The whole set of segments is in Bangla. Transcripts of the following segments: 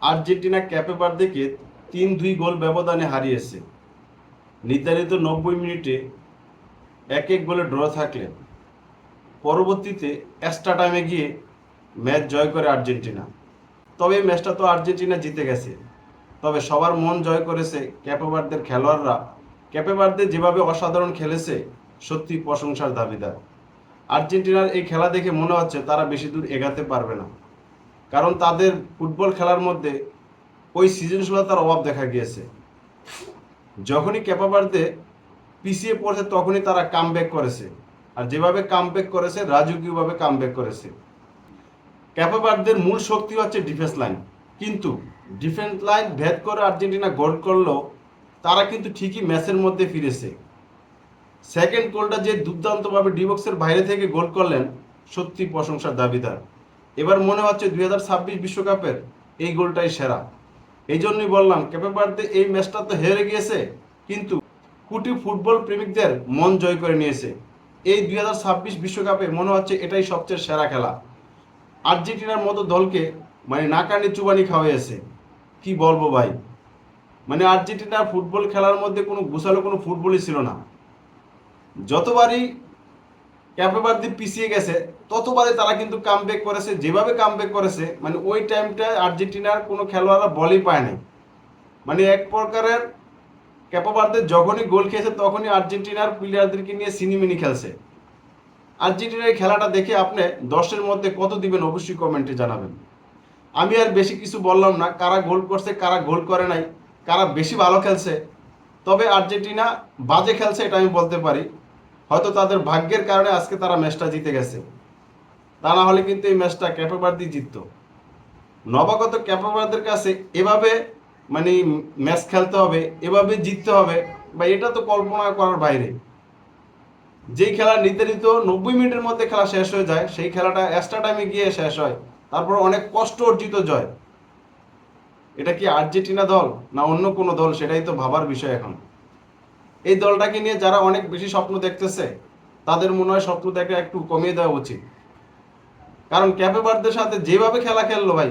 আর্জেন্টিনা ক্যাপে ভার্দেকে ৩-২ গোল ব্যবধানে হারিয়েছে। নির্ধারিত ৯০ মিনিটে ১-১ গোলে ড্র থাকলে পরবর্তীতে এক্সট্রা টাইমে গিয়ে ম্যাচ জয় করে আর্জেন্টিনা। তবে এই ম্যাচটা তো আর্জেন্টিনা জিতে গেছে, তবে সবার মন জয় করেছে ক্যাপে ভার্দের খেলোয়াড়রা। ক্যাপে ভার্দে যেভাবে অসাধারণ খেলেছে, সত্যি প্রশংসার দাবিদার। আর্জেন্টিনার এই খেলা দেখে মনে হচ্ছে তারা বেশি দূর এগাতে পারবে না, কারণ তাদের ফুটবল খেলার মধ্যে ওই সৃজনশীলতার অভাব দেখা গিয়েছে। যখনই ক্যাপে ভার্দে পিছিয়ে পড়েছে তখনই তারা কামব্যাক করেছে, আর যেভাবে কামব্যাক করেছে রাজকীয়ভাবে কামব্যাক করেছে। ক্যাপে ভার্দের মূল শক্তি হচ্ছে ডিফেন্স লাইন, কিন্তু ডিফেন্স লাইন ভেদ করে আর্জেন্টিনা গোল করলেও তারা কিন্তু ঠিকই ম্যাচের মধ্যে ফিরেছে। সেকেন্ড গোলটা যে দুর্দান্তভাবে ডিবক্সের বাইরে থেকে গোল করলেন, সত্যি প্রশংসার দাবিদার। এবার মনে হচ্ছে 2026 বিশ্বকাপের এই গোলটাই সেরা। এই জন্যই বললাম ক্যাপে ভার্দে এই ম্যাচটা তো হেরে গিয়েছে, কিন্তু কোটি ফুটবল প্রেমিকদের মন জয় করে নিয়েছে। এই 2026 বিশ্বকাপে মনে হচ্ছে এটাই সবচেয়ে সেরা খেলা। আর্জেন্টিনার মতো দলকে নাকানি চুবানি খাওয়াইছে, কি বলবো ভাই। আর্জেন্টিনার ফুটবল খেলার মধ্যে কোনো গুছালো কোনো ফুটবলই ছিল না। যতবারই ক্যাপে ভার্দে পিছিয়ে গেছে ততবারই তারা কিন্তু কামব্যাক করেছে। যেভাবে কামব্যাক করেছে, ওই টাইমটা আর্জেন্টিনার কোনো খেলোয়াড়রা বলই পায় নাই। এক প্রকারের ক্যাপে ভার্দে যখনই গোল খেয়েছে তখনই আর্জেন্টিনার প্লেয়ারদেরকে নিয়ে সিনেমিনি খেলছে। আর্জেন্টিনার খেলাটা দেখে আপনি 10-এর মধ্যে কত দিবেন অবশ্যই কমেন্টে জানাবেন। আমি আর বেশি কিছু বললাম না, কারা গোল করছে কারা গোল করে নাই, কারা বেশি ভালো খেলছে। তবে আর্জেন্টিনা বাজে খেলছে এটা আমি বলতে পারি। হয়তো তাদের ভাগ্যের কারণে আজকে তারা ম্যাচটা জিতে গেছে, তা না হলে কিন্তু এই ম্যাচটা ক্যাপে ভার্দে জিতত। নবাগত ক্যাপে ভার্দের কাছে এভাবে ম্যাচ খেলতে হবে, এভাবে জিততে হবে, বা এটা তো কল্পনা করার বাইরে। যেই খেলা নির্ধারিত 90 মিনিটের মধ্যে খেলা শেষ হয়ে যায়, সেই খেলাটা এক্সট্রা টাইমে গিয়ে শেষ হয়, তারপর অনেক কষ্ট অর্জিত জয়। এটা কি আর্জেন্টিনা দল না অন্য কোনো দল, সেটাই তো ভাবার বিষয় এখন। এই দলটাকে নিয়ে যারা অনেক বেশি স্বপ্ন দেখতেছে, তাদের মনে হয় স্বপ্ন দেখা একটু কমিয়ে দেওয়া উচিত। কারণ ক্যাপে ভার্দের সাথে যেভাবে খেলা খেললো ভাই,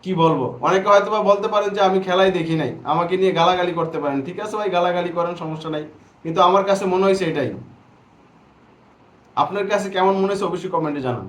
কি বলবো। অনেকে হয়তো বা বলতে পারেন যে আমি খেলাই দেখি নাই, আমাকে নিয়ে গালাগালি করতে পারেন, ঠিক আছে ভাই, গালাগালি করেন, সমস্যা নাই। কিন্তু আমার কাছে মনে হয়েছে এটাই। আপনার কাছে কেমন মনে হয়েছে অবশ্যই কমেন্টে জানান।